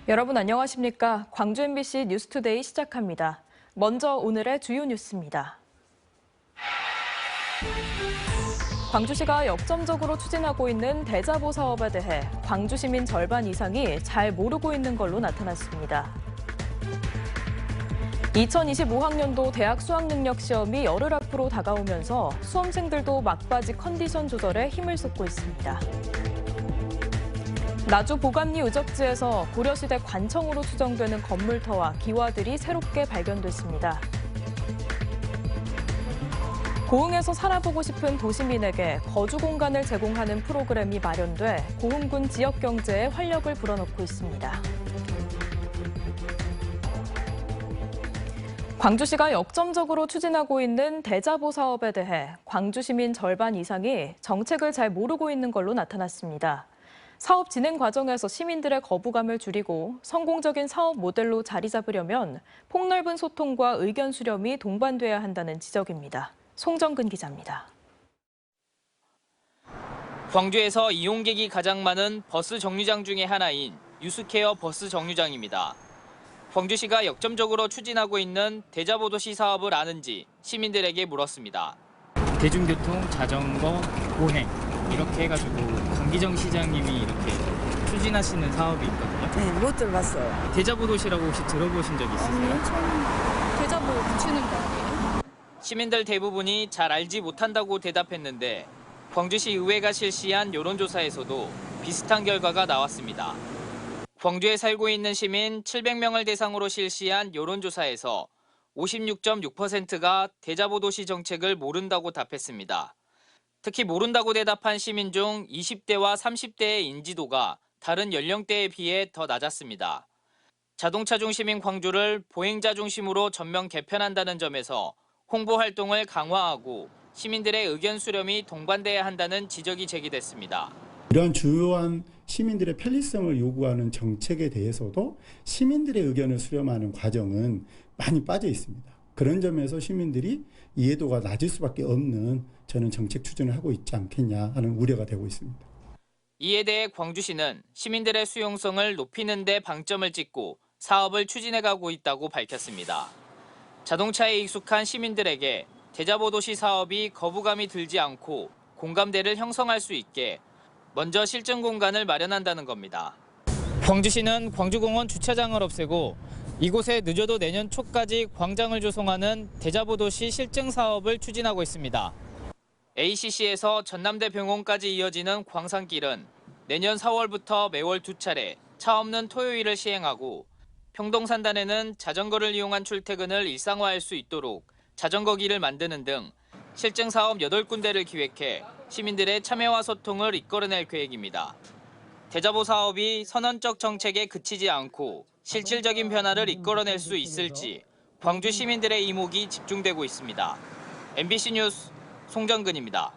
여러분 안녕하십니까? 광주 MBC 뉴스투데이 시작합니다. 먼저 오늘의 주요 뉴스입니다. 광주시가 역점적으로 추진하고 있는 대자보 사업에 대해 광주 시민 절반 이상이 잘 모르고 있는 걸로 나타났습니다. 2025학년도 대학 수학능력 시험이 열흘 앞으로 다가오면서 수험생들도 막바지 컨디션 조절에 힘을 쏟고 있습니다. 나주 보감리 유적지에서 고려시대 관청으로 추정되는 건물터와 기와들이 새롭게 발견됐습니다. 고흥에서 살아보고 싶은 도시민에게 거주 공간을 제공하는 프로그램이 마련돼 고흥군 지역 경제에 활력을 불어넣고 있습니다. 광주시가 역점적으로 추진하고 있는 대자보 사업에 대해 광주 시민 절반 이상이 정책을 잘 모르고 있는 걸로 나타났습니다. 사업 진행 과정에서 시민들의 거부감을 줄이고 성공적인 사업 모델로 자리 잡으려면 폭넓은 소통과 의견 수렴이 동반돼야 한다는 지적입니다. 송정근 기자입니다. 광주에서 이용객이 가장 많은 버스 정류장 중에 하나인 유스케어 버스 정류장입니다. 광주시가 역점적으로 추진하고 있는 대자보 도시 사업을 아는지 시민들에게 물었습니다. 대중교통, 자전거, 보행 이렇게 해가지고 강기정 시장님이 이렇게 추진하시는 사업이 있거든요. 네, 못 들어봤어요. 대자보 도시라고 혹시 들어보신 적 있으세요? 대자보 붙이는 거 아니에요? 시민들 대부분이 잘 알지 못한다고 대답했는데 광주시 의회가 실시한 여론조사에서도 비슷한 결과가 나왔습니다. 광주에 살고 있는 시민 700명을 대상으로 실시한 여론조사에서 56.6%가 대자보 도시 정책을 모른다고 답했습니다. 특히 모른다고 대답한 시민 중 20대와 30대의 인지도가 다른 연령대에 비해 더 낮았습니다. 자동차 중심인 광주를 보행자 중심으로 전면 개편한다는 점에서 홍보 활동을 강화하고 시민들의 의견 수렴이 동반돼야 한다는 지적이 제기됐습니다. 이러한 주요한 시민들의 편리성을 요구하는 정책에 대해서도 시민들의 의견을 수렴하는 과정은 많이 빠져 있습니다. 그런 점에서 시민들이 이해도가 낮을 수밖에 없는 저는 정책 추진을 하고 있지 않겠냐 하는 우려가 되고 있습니다. 이에 대해 광주시는 시민들의 수용성을 높이는 데 방점을 찍고 사업을 추진해가고 있다고 밝혔습니다. 자동차에 익숙한 시민들에게 대자보 도시 사업이 거부감이 들지 않고 공감대를 형성할 수 있게 먼저 실증 공간을 마련한다는 겁니다. 광주시는 광주공원 주차장을 없애고 이곳에 늦어도 내년 초까지 광장을 조성하는 대자보 도시 실증 사업을 추진하고 있습니다. ACC에서 전남대 병원까지 이어지는 광산길은 내년 4월부터 매월 2차례 차 없는 토요일을 시행하고 평동산단에는 자전거를 이용한 출퇴근을 일상화할 수 있도록 자전거길을 만드는 등 실증 사업 8군데를 기획해 시민들의 참여와 소통을 이끌어낼 계획입니다. 대자보 사업이 선언적 정책에 그치지 않고 실질적인 변화를 이끌어낼 수 있을지 광주 시민들의 이목이 집중되고 있습니다. MBC 뉴스 송정근입니다.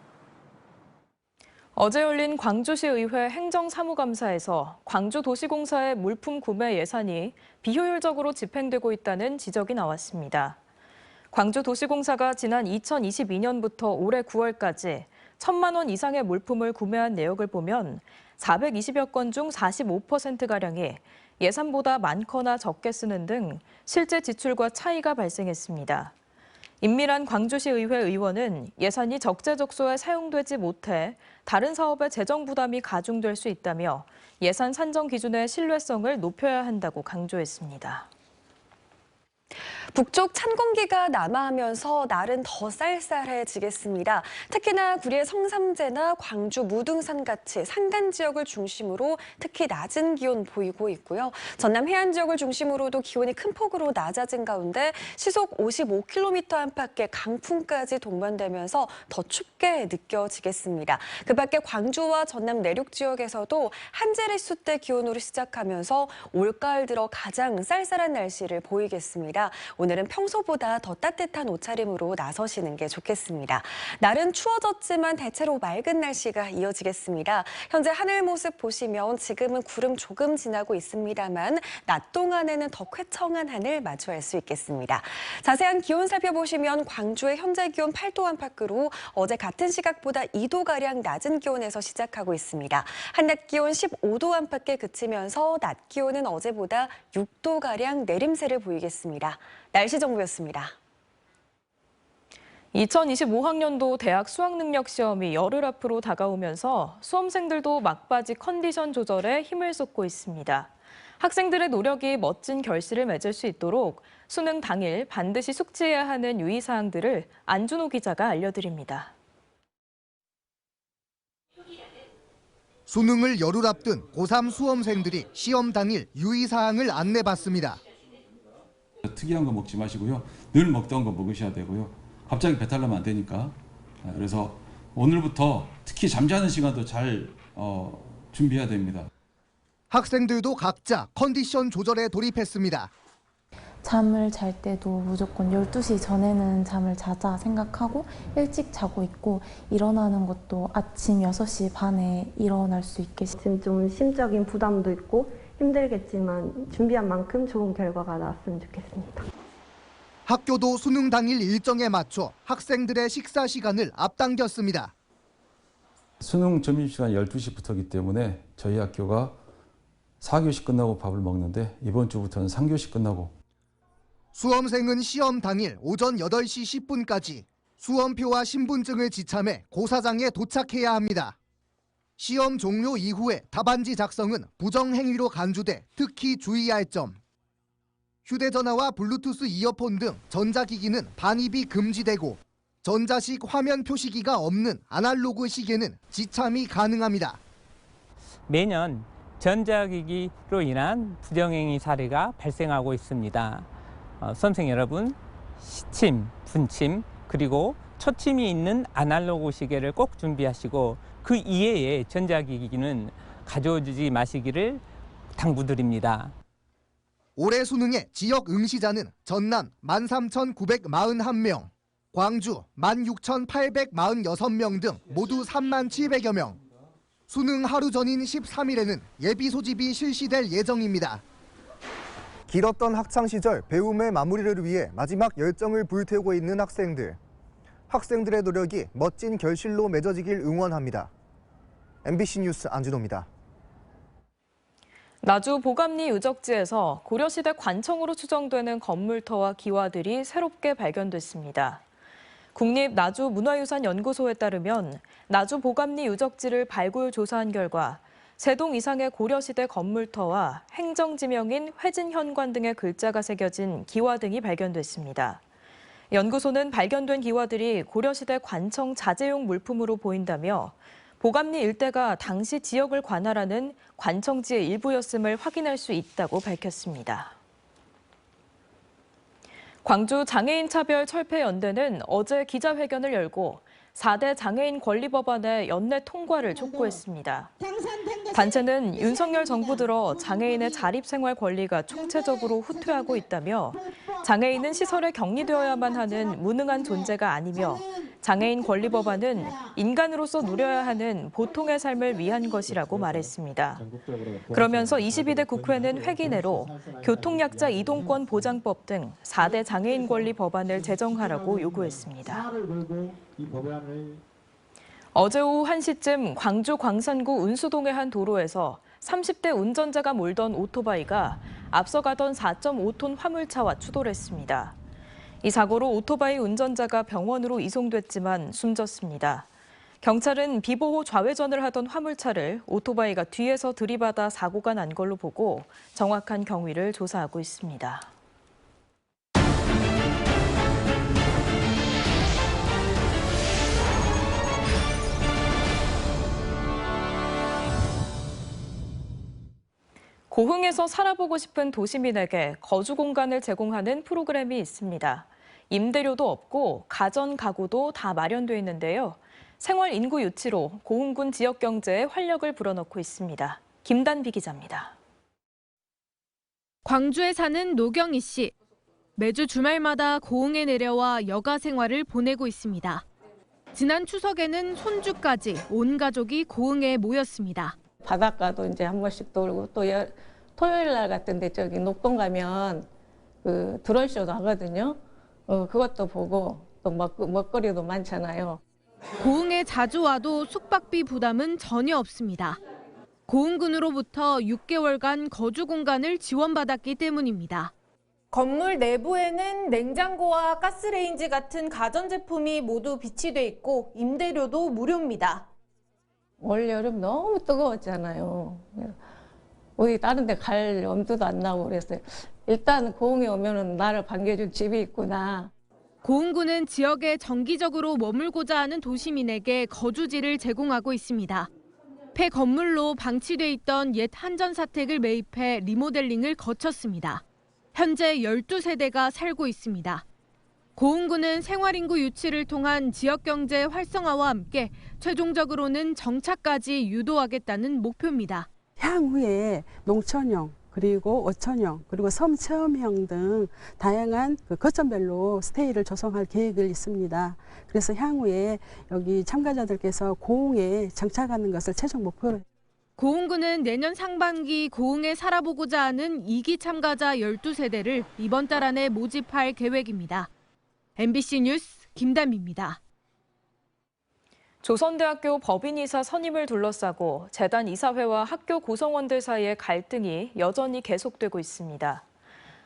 어제 열린 광주시 의회 행정사무감사에서 광주도시공사의 물품 구매 예산이 비효율적으로 집행되고 있다는 지적이 나왔습니다. 광주도시공사가 지난 2022년부터 올해 9월까지 1,000만 원 이상의 물품을 구매한 내역을 보면 420여 건 중 45%가량이 예산보다 많거나 적게 쓰는 등 실제 지출과 차이가 발생했습니다. 임밀한 광주시 의회 의원은 예산이 적재적소에 사용되지 못해 다른 사업의 재정 부담이 가중될 수 있다며 예산 산정 기준의 신뢰성을 높여야 한다고 강조했습니다. 북쪽 찬 공기가 남하하면서 날은 더 쌀쌀해지겠습니다. 특히나 구리의 성삼재나 광주 무등산 같이 산간 지역을 중심으로 특히 낮은 기온 보이고 있고요. 전남 해안 지역을 중심으로도 기온이 큰 폭으로 낮아진 가운데 시속 55km 안팎의 강풍까지 동반되면서 더 춥게 느껴지겠습니다. 그 밖에 광주와 전남 내륙 지역에서도 한재래수 때 기온으로 시작하면서 올가을 들어 가장 쌀쌀한 날씨를 보이겠습니다. 오늘은 평소보다 더 따뜻한 옷차림으로 나서시는 게 좋겠습니다. 날은 추워졌지만 대체로 맑은 날씨가 이어지겠습니다. 현재 하늘 모습 보시면 지금은 구름 조금 지나고 있습니다만 낮 동안에는 더 쾌청한 하늘 마주할 수 있겠습니다. 자세한 기온 살펴보시면 광주의 현재 기온 8도 안팎으로 어제 같은 시각보다 2도가량 낮은 기온에서 시작하고 있습니다. 한낮 기온 15도 안팎에 그치면서 낮 기온은 어제보다 6도가량 내림세를 보이겠습니다. 날씨 정보였습니다. 2025학년도 대학 수학능력 시험이 열흘 앞으로 다가오면서 수험생들도 막바지 컨디션 조절에 힘을 쏟고 있습니다. 학생들의 노력이 멋진 결실을 맺을 수 있도록 수능 당일 반드시 숙지해야 하는 유의사항들을 안준호 기자가 알려드립니다. 수능을 열흘 앞둔 고3 수험생들이 시험 당일 유의사항을 안내받습니다. 특이한 거 먹지 마시고요. 늘 먹던 거 먹으셔야 되고요. 갑자기 배탈 나면 안 되니까. 그래서 오늘부터 특히 잠자는 시간도 잘 준비해야 됩니다. 학생들도 각자 컨디션 조절에 돌입했습니다. 잠을 잘 때도 무조건 12시 전에는 잠을 자자 생각하고 일찍 자고 있고 일어나는 것도 아침 6시 반에 일어날 수 있게. 지금 좀 심적인 부담도 있고 힘들겠지만 준비한 만큼 좋은 결과가 나왔으면 좋겠습니다. 학교도 수능 당일 일정에 맞춰 학생들의 식사 시간을 앞당겼습니다. 수능 점심시간 12시부터이기 때문에 저희 학교가 4교시 끝나고 밥을 먹는데 이번 주부터는 3교시 끝나고. 수험생은 시험 당일 오전 8시 10분까지 수험표와 신분증을 지참해 고사장에 도착해야 합니다. 시험 종료 이후에 답안지 작성은 부정행위로 간주돼 특히 주의할 점. 휴대전화와 블루투스 이어폰 등 전자기기는 반입이 금지되고 전자식 화면 표시기가 없는 아날로그 시계는 지참이 가능합니다. 매년 전자기기로 인한 부정행위 사례가 발생하고 있습니다. 수험생 여러분, 시침, 분침, 그리고 초침이 있는 아날로그 시계를 꼭 준비하시고 그 이외의 전자기기는 가져오지 마시기를 당부드립니다. 올해 수능의 지역 응시자는 전남 13,941명, 광주 16,846명 등 모두 37,000여 명. 수능 하루 전인 13일에는 예비 소집이 실시될 예정입니다. 길었던 학창시절 배움의 마무리를 위해 마지막 열정을 불태우고 있는 학생들. 학생들의 노력이 멋진 결실로 맺어지길 응원합니다. MBC 뉴스 안준호입니다. 나주 보감리 유적지에서 고려시대 관청으로 추정되는 건물터와 기와들이 새롭게 발견됐습니다. 국립나주문화유산연구소에 따르면 나주 보감리 유적지를 발굴 조사한 결과 3동 이상의 고려시대 건물터와 행정지명인 회진현관 등의 글자가 새겨진 기와 등이 발견됐습니다. 연구소는 발견된 기와들이 고려시대 관청 자재용 물품으로 보인다며 보감리 일대가 당시 지역을 관할하는 관청지의 일부였음을 확인할 수 있다고 밝혔습니다. 광주 장애인차별철폐연대는 어제 기자회견을 열고 4대 장애인 권리법안의 연내 통과를 촉구했습니다. 단체는 윤석열 정부 들어 장애인의 자립생활 권리가 총체적으로 후퇴하고 있다며 장애인은 시설에 격리되어야만 하는 무능한 존재가 아니며 장애인 권리법안은 인간으로서 누려야 하는 보통의 삶을 위한 것이라고 말했습니다. 그러면서 22대 국회는 회기 내로 교통약자 이동권 보장법 등 4대 장애인 권리 법안을 제정하라고 요구했습니다. 어제 오후 1시쯤 광주 광산구 운수동의 한 도로에서 30대 운전자가 몰던 오토바이가 앞서가던 4.5톤 화물차와 추돌했습니다. 이 사고로 오토바이 운전자가 병원으로 이송됐지만 숨졌습니다. 경찰은 비보호 좌회전을 하던 화물차를 오토바이가 뒤에서 들이받아 사고가 난 걸로 보고 정확한 경위를 조사하고 있습니다. 고흥에서 살아보고 싶은 도시민에게 거주 공간을 제공하는 프로그램이 있습니다. 임대료도 없고 가전 가구도 다 마련돼 있는데요. 생활 인구 유치로 고흥군 지역 경제에 활력을 불어넣고 있습니다. 김단비 기자입니다. 광주에 사는 노경희 씨. 매주 주말마다 고흥에 내려와 여가 생활을 보내고 있습니다. 지난 추석에는 손주까지 온 가족이 고흥에 모였습니다. 바닷가도 이제 한 번씩 돌고 또 토요일 날 같은데 저기 녹동 가면 그 드론쇼도 하거든요. 그것도 보고 또 먹거리도 많잖아요. 고흥에 자주 와도 숙박비 부담은 전혀 없습니다. 고흥군으로부터 6개월간 거주 공간을 지원받았기 때문입니다. 건물 내부에는 냉장고와 가스레인지 같은 가전제품이 모두 비치돼 있고 임대료도 무료입니다. 올 여름 너무 뜨거웠잖아요. 어디 다른 데 갈 엄두도 안 나고 그랬어요. 일단 고흥에 오면은 나를 반겨줄 집이 있구나. 고흥군은 지역에 정기적으로 머물고자 하는 도시민에게 거주지를 제공하고 있습니다. 폐 건물로 방치돼 있던 옛 한전사택을 매입해 리모델링을 거쳤습니다. 현재 12세대가 살고 있습니다. 고흥군은 생활인구 유치를 통한 지역경제 활성화와 함께 최종적으로는 정착까지 유도하겠다는 목표입니다. 향후에 농촌형, 그리고 어촌형, 그리고 섬체험형 등 다양한 거점별로 스테이를 조성할 계획을 있습니다. 그래서 향후에 여기 참가자들께서 고흥에 정착하는 것을 최종 목표로 고흥군은 내년 상반기 고흥에 살아보고자 하는 2기 참가자 12세대를 이번 달 안에 모집할 계획입니다. MBC 뉴스 김담입니다. 조선대학교 법인이사 선임을 둘러싸고 재단 이사회와 학교 구성원들 사이의 갈등이 여전히 계속되고 있습니다.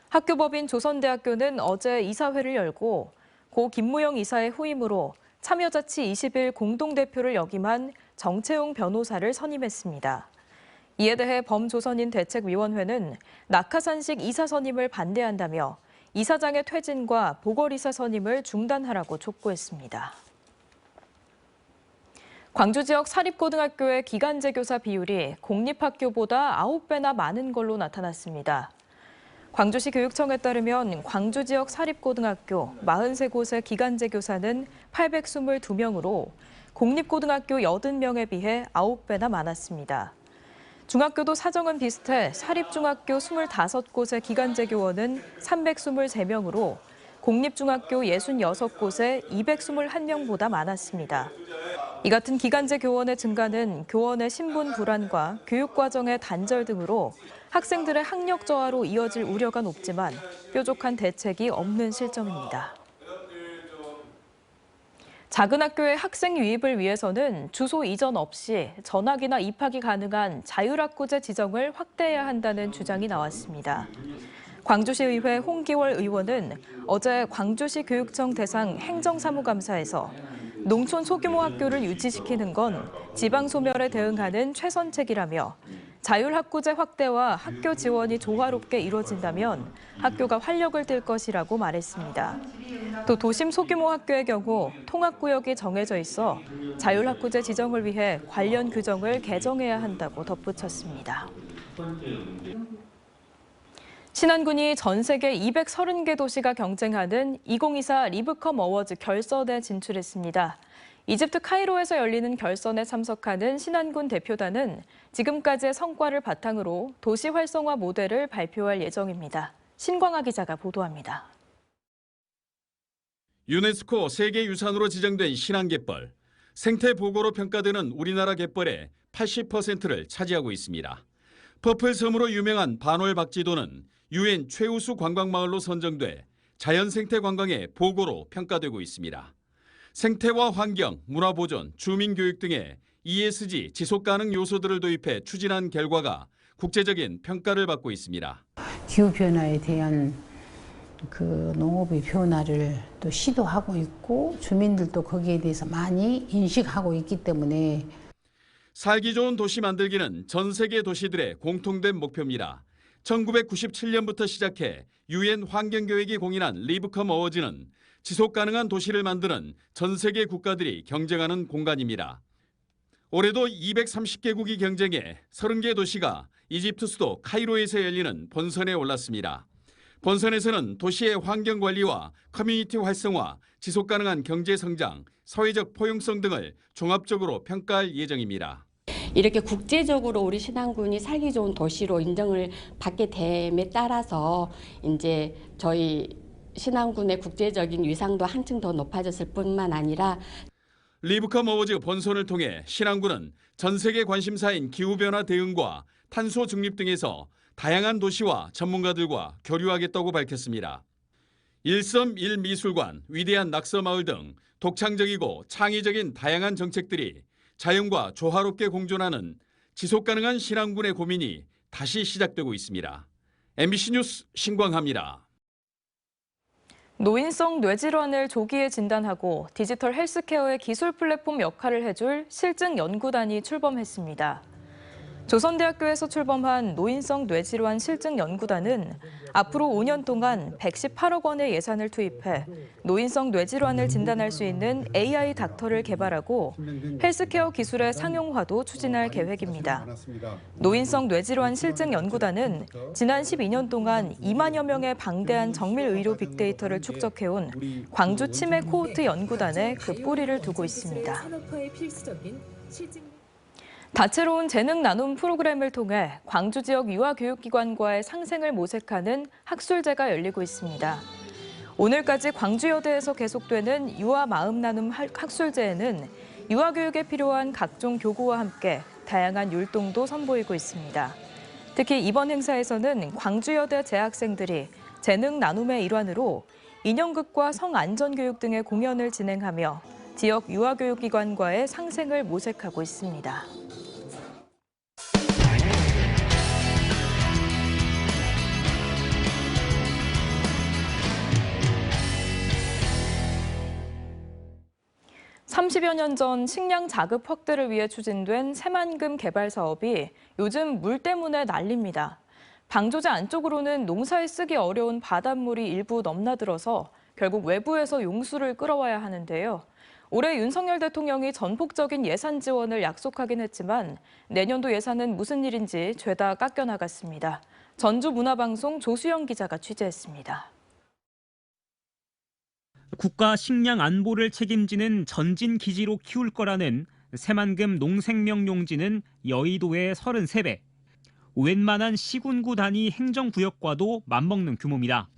학교법인 조선대학교는 어제 이사회를 열고 고 김무영 이사의 후임으로 참여자치 20일 공동대표를 역임한 정채용 변호사를 선임했습니다. 이에 대해 범조선인 대책위원회는 낙하산식 이사 선임을 반대한다며 이사장의 퇴진과 보궐이사 선임을 중단하라고 촉구했습니다. 광주 지역 사립고등학교의 기간제 교사 비율이 공립학교보다 9배나 많은 걸로 나타났습니다. 광주시 교육청에 따르면 광주 지역 사립고등학교 43곳의 기간제 교사는 822명으로 공립고등학교 80명에 비해 9배나 많았습니다. 중학교도 사정은 비슷해 사립중학교 25곳의 기간제 교원은 323명으로 공립중학교 66곳에 221명보다 많았습니다. 이 같은 기간제 교원의 증가는 교원의 신분 불안과 교육과정의 단절 등으로 학생들의 학력 저하로 이어질 우려가 높지만 뾰족한 대책이 없는 실정입니다. 작은 학교의 학생 유입을 위해서는 주소 이전 없이 전학이나 입학이 가능한 자율학구제 지정을 확대해야 한다는 주장이 나왔습니다. 광주시의회 홍기월 의원은 어제 광주시 교육청 대상 행정사무감사에서 농촌 소규모 학교를 유지시키는 건 지방 소멸에 대응하는 최선책이라며 자율학구제 확대와 학교 지원이 조화롭게 이루어진다면 학교가 활력을 띨 것이라고 말했습니다. 또 도심 소규모 학교의 경우 통합구역이 정해져 있어 자율학구제 지정을 위해 관련 규정을 개정해야 한다고 덧붙였습니다. 신안군이 전 세계 230개 도시가 경쟁하는 2024 리브컴 어워즈 결선에 진출했습니다. 이집트 카이로에서 열리는 결선에 참석하는 신안군 대표단은 지금까지의 성과를 바탕으로 도시 활성화 모델을 발표할 예정입니다. 신광아 기자가 보도합니다. 유네스코 세계유산으로 지정된 신안갯벌. 생태 보고로 평가되는 우리나라 갯벌의 80%를 차지하고 있습니다. 퍼플섬으로 유명한 반월박지도는 UN 최우수 관광마을로 선정돼 자연생태 관광의 보고로 평가되고 있습니다. 생태와 환경, 문화보존, 주민교육 등의 ESG 지속가능 요소들을 도입해 추진한 결과가 국제적인 평가를 받고 있습니다. 기후변화에 대한 농업의 변화를 또 시도하고 있고 주민들도 거기에 대해서 많이 인식하고 있기 때문에 살기 좋은 도시 만들기는 전 세계 도시들의 공통된 목표입니다. 1997년부터 시작해 UN 환경교획이 공인한 리브컴 어워즈는 지속가능한 도시를 만드는 전 세계 국가들이 경쟁하는 공간입니다. 올해도 230개국이 경쟁해 30개 도시가 이집트 수도 카이로에서 열리는 본선에 올랐습니다. 본선에서는 도시의 환경관리와 커뮤니티 활성화, 지속가능한 경제성장, 사회적 포용성 등을 종합적으로 평가할 예정입니다. 이렇게 국제적으로 우리 신안군이 살기 좋은 도시로 인정을 받게 됨에 따라서 이제 저희 신안군의 국제적인 위상도 한층 더 높아졌을 뿐만 아니라 리브컴 어워즈 본선을 통해 신안군은 전 세계 관심사인 기후변화 대응과 탄소 중립 등에서 다양한 도시와 전문가들과 교류하겠다고 밝혔습니다. 일섬 1미술관, 위대한 낙서마을 등 독창적이고 창의적인 다양한 정책들이 자연과 조화롭게 공존하는 지속가능한 신안군의 고민이 다시 시작되고 있습니다. MBC 뉴스 신광하입니다. 노인성 뇌질환을 조기에 진단하고 디지털 헬스케어의 기술 플랫폼 역할을 해줄 실증 연구단이 출범했습니다. 조선대학교에서 출범한 노인성 뇌질환 실증 연구단은 앞으로 5년 동안 118억 원의 예산을 투입해 노인성 뇌질환을 진단할 수 있는 AI 닥터를 개발하고 헬스케어 기술의 상용화도 추진할 계획입니다. 노인성 뇌질환 실증 연구단은 지난 12년 동안 2만여 명의 방대한 정밀 의료 빅데이터를 축적해온 광주 치매 코호트 연구단에 그 뿌리를 두고 있습니다. 다채로운 재능 나눔 프로그램을 통해 광주 지역 유아교육기관과의 상생을 모색하는 학술제가 열리고 있습니다. 오늘까지 광주여대에서 계속되는 유아 마음 나눔 학술제에는 유아교육에 필요한 각종 교구와 함께 다양한 율동도 선보이고 있습니다. 특히 이번 행사에서는 광주여대 재학생들이 재능 나눔의 일환으로 인형극과 성안전교육 등의 공연을 진행하며 지역 유아교육기관과의 상생을 모색하고 있습니다. (30여 년) 전 식량 자급 확대를 위해 추진된 새만금 개발 사업이 요즘 물 때문에 난립니다. 방조제 안쪽으로는 농사에 쓰기 어려운 바닷물이 일부 넘나들어서 결국 외부에서 용수를 끌어와야 하는데요. 올해 윤석열 대통령이 전폭적인 예산 지원을 약속하긴 했지만 내년도 예산은 무슨 일인지 죄다 깎여나갔습니다. 전주문화방송 조수영 기자가 취재했습니다. 국가 식량 안보를 책임지는 전진 기지로 키울 거라는 새만금 농생명 용지는 여의도의 33배. 웬만한 시군구 단위 행정구역과도 맞먹는 규모입니다.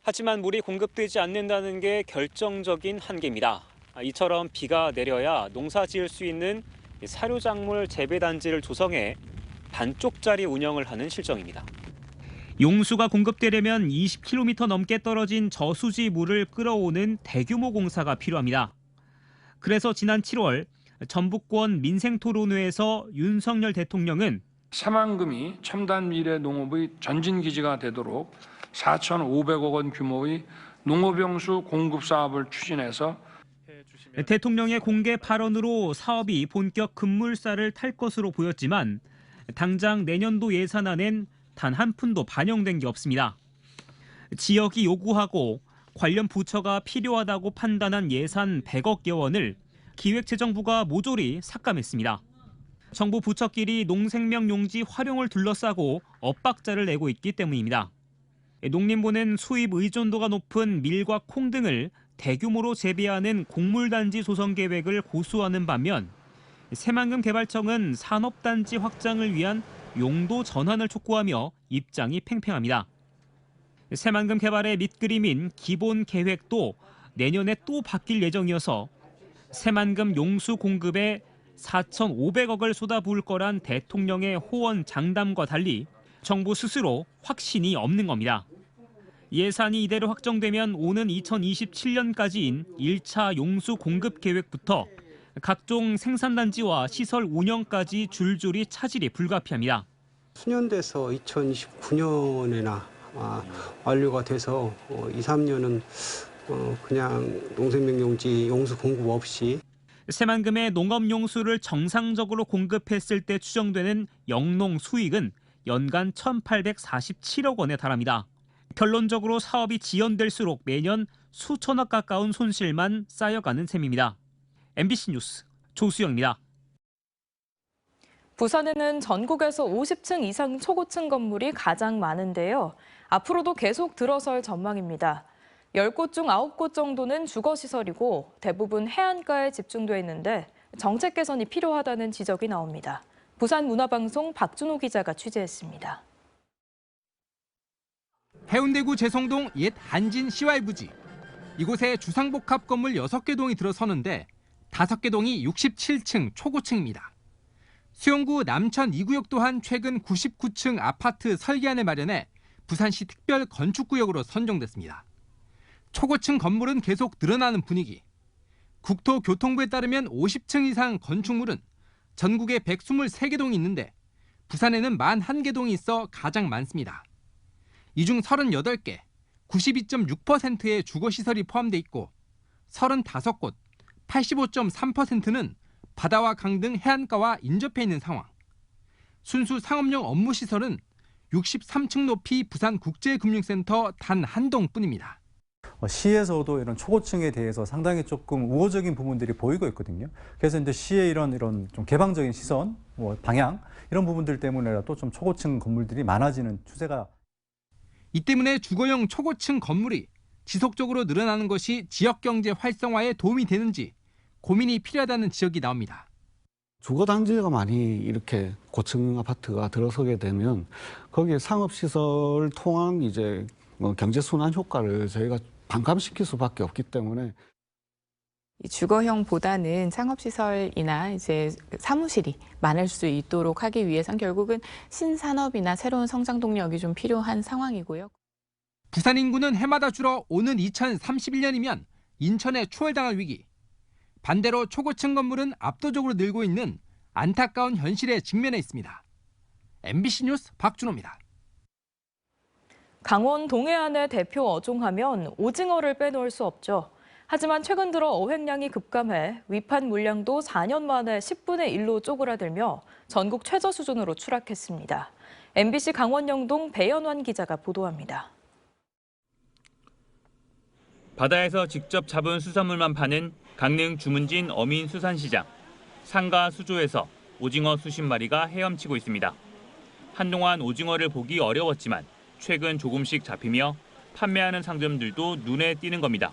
하지만 물이 공급되지 않는다는 게 결정적인 한계입니다. 이처럼 비가 내려야 농사 지을 수 있는 사료작물 재배단지를 조성해 반쪽짜리 운영을 하는 실정입니다. 용수가 공급되려면 20km 넘게 떨어진 저수지 물을 끌어오는 대규모 공사가 필요합니다. 그래서 지난 7월 전북권 민생토론회에서 윤석열 대통령은 새만금이 첨단 미래 농업의 전진기지가 되도록 4,500억 원 규모의 농업용수 공급 사업을 추진해서 대통령의 공개 발언으로 사업이 본격 급물살을 탈 것으로 보였지만 당장 내년도 예산안엔 단 한 푼도 반영된 게 없습니다. 지역이 요구하고 관련 부처가 필요하다고 판단한 예산 100억여 원을 기획재정부가 모조리 삭감했습니다. 정부 부처끼리 농생명 용지 활용을 둘러싸고 엇박자를 내고 있기 때문입니다. 농림부는 수입 의존도가 높은 밀과 콩 등을 대규모로 재배하는 곡물단지 조성 계획을 고수하는 반면 새만금 개발청은 산업단지 확장을 위한 용도 전환을 촉구하며 입장이 팽팽합니다. 새만금 개발의 밑그림인 기본 계획도 내년에 또 바뀔 예정이어서 새만금 용수 공급에 4,500억을 쏟아부을 거란 대통령의 호언 장담과 달리 정부 스스로 확신이 없는 겁니다. 예산이 이대로 확정되면 오는 2027년까지인 1차 용수 공급 계획부터 각종 생산단지와 시설 운영까지 줄줄이 차질이 불가피합니다. 수년돼서 2029년에나 완료가 돼서 2, 3년은 그냥 농생명용지 용수 공급 없이 새만금의 농업용수를 정상적으로 공급했을 때 추정되는 영농 수익은 연간 1,847억 원에 달합니다. 결론적으로 사업이 지연될수록 매년 수천억 가까운 손실만 쌓여가는 셈입니다. MBC 뉴스 조수영입니다. 부산에는 전국에서 50층 이상 초고층 건물이 가장 많은데요. 앞으로도 계속 들어설 전망입니다. 10곳 중 9곳 정도는 주거시설이고 대부분 해안가에 집중돼 있는데 정책 개선이 필요하다는 지적이 나옵니다. 부산문화방송 박준호 기자가 취재했습니다. 해운대구 제성동 옛 한진 CY부지. 이곳에 주상복합 건물 6개 동이 들어서는데 5개 동이 67층 초고층입니다. 수용구 남천 2구역 또한 최근 99층 아파트 설계안을 마련해 부산시 특별 건축구역으로 선정됐습니다. 초고층 건물은 계속 늘어나는 분위기. 국토교통부에 따르면 50층 이상 건축물은 전국에 123개 동이 있는데 부산에는 41개 동이 있어 가장 많습니다. 이 중 38개, 92.6%의 주거시설이 포함돼 있고 35곳, 85.3%는 바다와 강 등 해안가와 인접해 있는 상황. 순수 상업용 업무시설은 63층 높이 부산국제금융센터 단 한 동뿐입니다. 시에서도 이런 초고층에 대해서 상당히 조금 우호적인 부분들이 보이고 있거든요. 그래서 이제 시의 이런 좀 개방적인 시선, 방향 이런 부분들 때문에라도 좀 초고층 건물들이 많아지는 추세가. 이 때문에 주거용 초고층 건물이 지속적으로 늘어나는 것이 지역 경제 활성화에 도움이 되는지 고민이 필요하다는 지적이 나옵니다. 주거 단지가 많이 이렇게 고층 아파트가 들어서게 되면 거기에 상업시설 통한 이제 경제 순환 효과를 저희가 반감시킬 수밖에 없기 때문에 주거형보다는 상업시설이나 이제 사무실이 많을 수 있도록 하기 위해선 결국은 신산업이나 새로운 성장 동력이 좀 필요한 상황이고요. 부산 인구는 해마다 줄어 오는 2031년이면 인천에 추월당할 위기. 반대로 초고층 건물은 압도적으로 늘고 있는 안타까운 현실에 직면해 있습니다. MBC 뉴스 박준호입니다. 강원 동해안의 대표 어종하면 오징어를 빼놓을 수 없죠. 하지만 최근 들어 어획량이 급감해 위판 물량도 4년 만에 10분의 1로 쪼그라들며 전국 최저 수준으로 추락했습니다. MBC 강원 영동 배연환 기자가 보도합니다. 바다에서 직접 잡은 수산물만 파는 강릉 주문진 어민수산시장. 상가 수조에서 오징어 수십 마리가 헤엄치고 있습니다. 한동안 오징어를 보기 어려웠지만 최근 조금씩 잡히며 판매하는 상점들도 눈에 띄는 겁니다.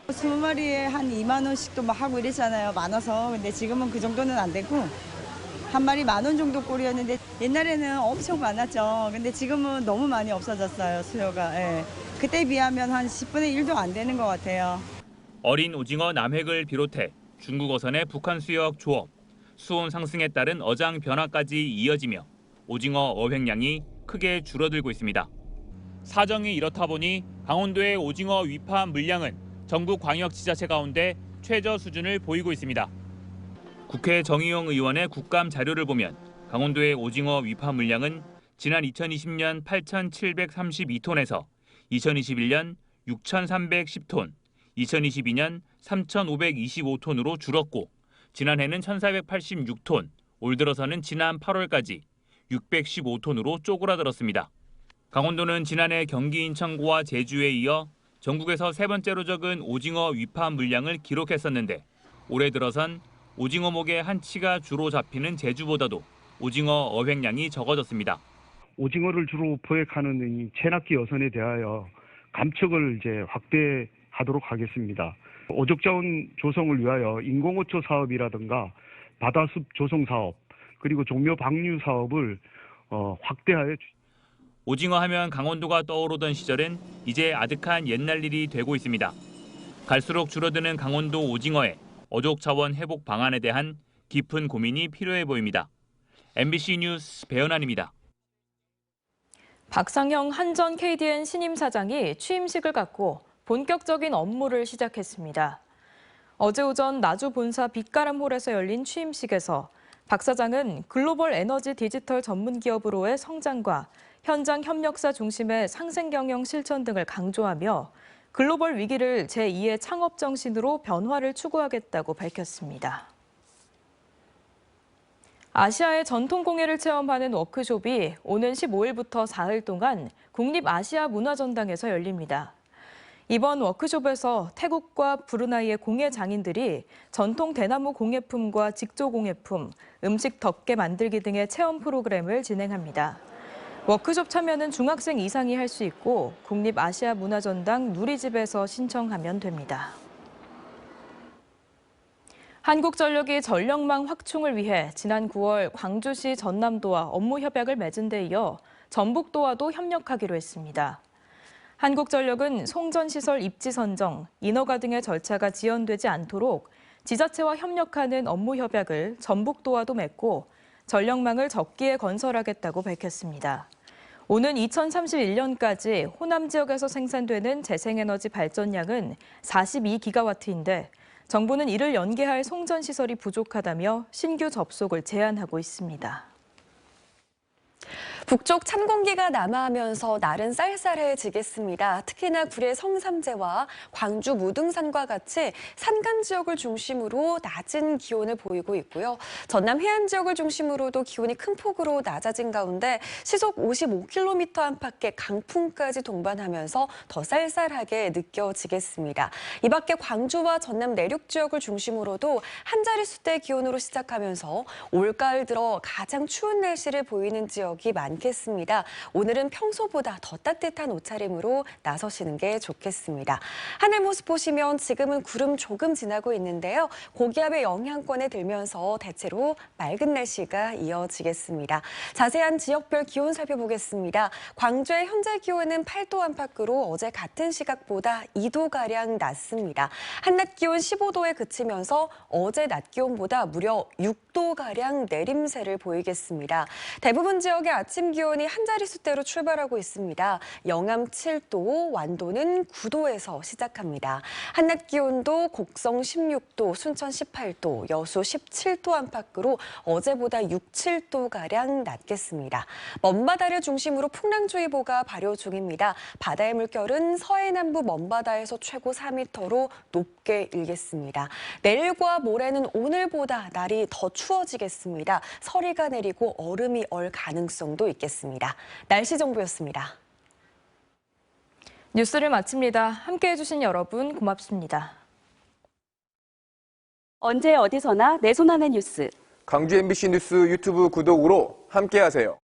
20마리에 한 2만 원씩도 막 하고 이랬잖아요. 많아서. 근데 지금은 그 정도는 안 되고 한 마리 10,000원 정도 꼴이었는데 옛날에는 엄청 많았죠. 근데 지금은 너무 많이 없어졌어요, 수요가. 예. 그때 비하면 한 10분의 1도 안 되는 것 같아요. 어린 오징어 남획을 비롯해 중국 어선의 북한 수역 조업, 수온 상승에 따른 어장 변화까지 이어지며 오징어 어획량이 크게 줄어들고 있습니다. 사정이 이렇다 보니 강원도의 오징어 위파 물량은 전국 광역지자체 가운데 최저 수준을 보이고 있습니다. 국회 정의용 의원의 국감 자료를 보면 강원도의 오징어 위파 물량은 지난 2020년 8,732톤에서 2021년 6,310톤, 2022년 3,525톤으로 줄었고 지난해는 1,486톤, 올 들어서는 지난 8월까지 615톤으로 쪼그라들었습니다. 강원도는 지난해 경기 인천고와 제주에 이어 전국에서 세 번째로 적은 오징어 위파 물량을 기록했었는데 올해 들어선 오징어목의 한치가 주로 잡히는 제주보다도 오징어 어획량이 적어졌습니다. 오징어를 주로 포획하는 이 체납기 어선에 대하여 감척을 이제 확대하도록 하겠습니다. 어족자원 조성을 위하여 인공어초 사업이라든가 바다숲 조성 사업 그리고 종묘 방류 사업을 확대하여. 오징어 하면 강원도가 떠오르던 시절은 이제 아득한 옛날 일이 되고 있습니다. 갈수록 줄어드는 강원도 오징어의 어족 자원 회복 방안에 대한 깊은 고민이 필요해 보입니다. MBC 뉴스 배연환입니다. 박상형 한전 KDN 신임 사장이 취임식을 갖고 본격적인 업무를 시작했습니다. 어제 오전 나주 본사 빛가람홀에서 열린 취임식에서 박 사장은 글로벌 에너지 디지털 전문 기업으로의 성장과 현장 협력사 중심의 상생 경영 실천 등을 강조하며 글로벌 위기를 제2의 창업 정신으로 변화를 추구하겠다고 밝혔습니다. 아시아의 전통공예를 체험하는 워크숍이 오는 15일부터 4일 동안 국립아시아문화전당에서 열립니다. 이번 워크숍에서 태국과 브루나이의 공예 장인들이 전통 대나무 공예품과 직조 공예품, 음식 덮개 만들기 등의 체험 프로그램을 진행합니다. 워크숍 참여는 중학생 이상이 할 수 있고 국립아시아문화전당 누리집에서 신청하면 됩니다. 한국전력이 전력망 확충을 위해 지난 9월 광주시 전남도와 업무 협약을 맺은 데 이어 전북도와도 협력하기로 했습니다. 한국전력은 송전시설 입지 선정, 인허가 등의 절차가 지연되지 않도록 지자체와 협력하는 업무 협약을 전북도와도 맺고 전력망을 적기에 건설하겠다고 밝혔습니다. 오는 2031년까지 호남 지역에서 생산되는 재생에너지 발전량은 42기가와트인데 정부는 이를 연계할 송전시설이 부족하다며 신규 접속을 제한하고 있습니다. 북쪽 찬 공기가 남하하면서 날은 쌀쌀해지겠습니다. 특히나 구례 성삼재와 광주 무등산과 같이 산간 지역을 중심으로 낮은 기온을 보이고 있고요. 전남 해안 지역을 중심으로도 기온이 큰 폭으로 낮아진 가운데 시속 55km 안팎의 강풍까지 동반하면서 더 쌀쌀하게 느껴지겠습니다. 이 밖에 광주와 전남 내륙 지역을 중심으로도 한 자릿수대 기온으로 시작하면서 올가을 들어 가장 추운 날씨를 보이는 지역이 많겠습니다. 오늘은 평소보다 더 따뜻한 옷차림으로 나서시는 게 좋겠습니다. 하늘 모습 보시면 지금은 구름 조금 지나고 있는데요. 고기압의 영향권에 들면서 대체로 맑은 날씨가 이어지겠습니다. 자세한 지역별 기온 살펴보겠습니다. 광주의 현재 기온은 8도 안팎으로 어제 같은 시각보다 2도가량 낮습니다. 한낮 기온 15도에 그치면서 어제 낮 기온보다 무려 6도가량 내림세를 보이겠습니다. 대부분 지역의 아침 기온이 한 자릿수대로 출발하고 있습니다. 영암 7도, 완도는 9도에서 시작합니다. 한낮 기온도 곡성 16도, 순천 18도, 여수 17도 안팎으로 어제보다 6, 7도가량 낮겠습니다. 먼바다를 중심으로 풍랑주의보가 발효 중입니다. 바다의 물결은 서해남부 먼바다에서 최고 4m로 높게 일겠습니다. 내일과 모레는 오늘보다 날이 더 추워지겠습니다. 서리가 내리고 얼음이 얼 가능성도 있겠습니다. 날씨 정보였습니다. 뉴스를 마칩니다. 함께해 주신 여러분 고맙습니다. 언제 어디서나 내 손 안의 뉴스. 광주 MBC 뉴스 유튜브 구독으로 함께하세요.